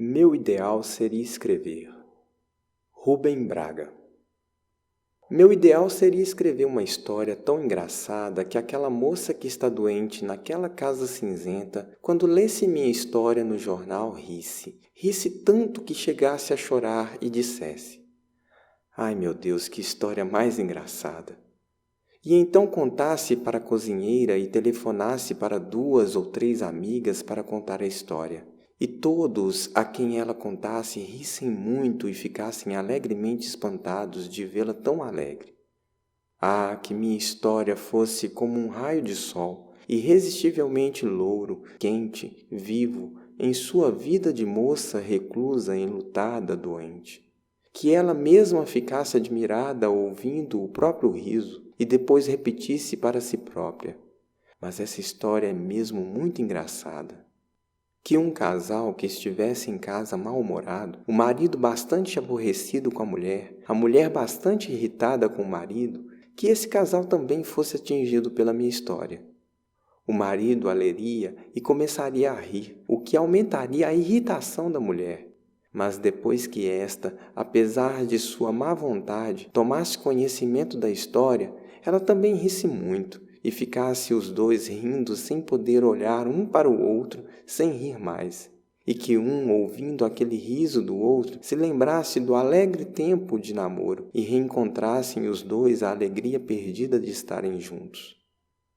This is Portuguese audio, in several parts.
Meu ideal seria escrever. Rubem Braga. Meu ideal seria escrever uma história tão engraçada que aquela moça que está doente naquela casa cinzenta, quando lesse minha história no jornal, risse tanto que chegasse a chorar e dissesse: "Ai, meu Deus, que história mais engraçada!" E então contasse para a cozinheira e telefonasse para 2 ou 3 amigas para contar a história. E todos a quem ela contasse rissem muito e ficassem alegremente espantados de vê-la tão alegre. Ah, que minha história fosse como um raio de sol, irresistivelmente louro, quente, vivo, em sua vida de moça reclusa, enlutada, doente. Que ela mesma ficasse admirada ouvindo o próprio riso e depois repetisse para si própria: "Mas essa história é mesmo muito engraçada." Que um casal que estivesse em casa mal-humorado, o marido bastante aborrecido com a mulher bastante irritada com o marido, que esse casal também fosse atingido pela minha história. O marido a leria e começaria a rir, o que aumentaria a irritação da mulher. Mas depois que esta, apesar de sua má vontade, tomasse conhecimento da história, ela também risse muito, e ficasse os dois rindo sem poder olhar um para o outro, sem rir mais. E que um, ouvindo aquele riso do outro, se lembrasse do alegre tempo de namoro e reencontrassem os dois a alegria perdida de estarem juntos.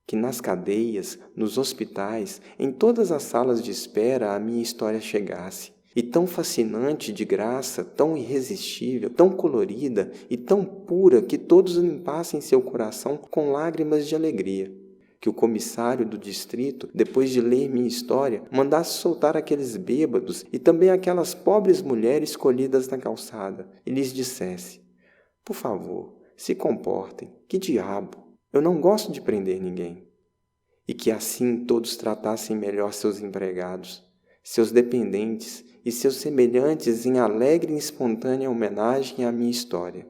Que nas cadeias, nos hospitais, em todas as salas de espera a minha história chegasse, e tão fascinante de graça, tão irresistível, tão colorida e tão pura que todos limpassem seu coração com lágrimas de alegria. Que o comissário do distrito, depois de ler minha história, mandasse soltar aqueles bêbados e também aquelas pobres mulheres colhidas na calçada e lhes dissesse: "Por favor, se comportem, que diabo, eu não gosto de prender ninguém." E que assim todos tratassem melhor seus empregados, seus dependentes e seus semelhantes em alegre e espontânea homenagem à minha história.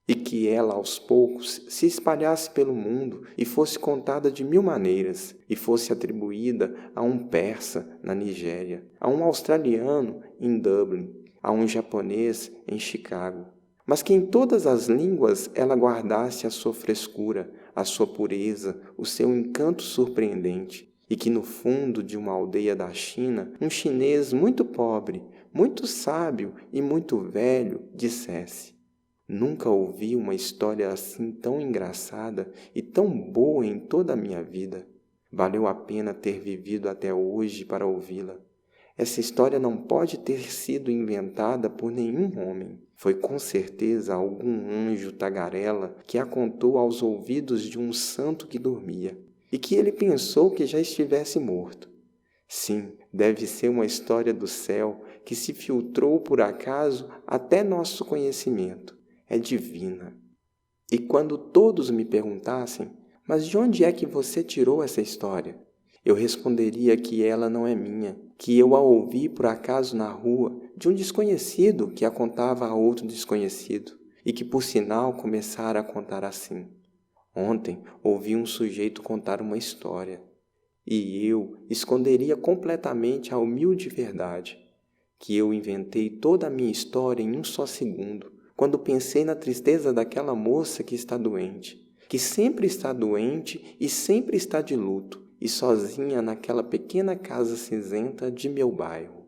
E que ela, aos poucos, se espalhasse pelo mundo e fosse contada de 1000 maneiras, e fosse atribuída a um persa na Nigéria, a um australiano em Dublin, a um japonês em Chicago. Mas que em todas as línguas ela guardasse a sua frescura, a sua pureza, o seu encanto surpreendente, e que no fundo de uma aldeia da China, um chinês muito pobre, muito sábio e muito velho dissesse: "Nunca ouvi uma história assim tão engraçada e tão boa em toda a minha vida. Valeu a pena ter vivido até hoje para ouvi-la. Essa história não pode ter sido inventada por nenhum homem. Foi com certeza algum anjo tagarela que a contou aos ouvidos de um santo que dormia, e que ele pensou que já estivesse morto. Sim, deve ser uma história do céu que se filtrou por acaso até nosso conhecimento. É divina." E quando todos me perguntassem: "Mas de onde é que você tirou essa história?" eu responderia que ela não é minha, que eu a ouvi por acaso na rua, de um desconhecido que a contava a outro desconhecido, e que por sinal começara a contar assim: "Ontem ouvi um sujeito contar uma história." E eu esconderia completamente a humilde verdade, que eu inventei toda a minha história em um só segundo, quando pensei na tristeza daquela moça que está doente, que sempre está doente e sempre está de luto, e sozinha naquela pequena casa cinzenta de meu bairro.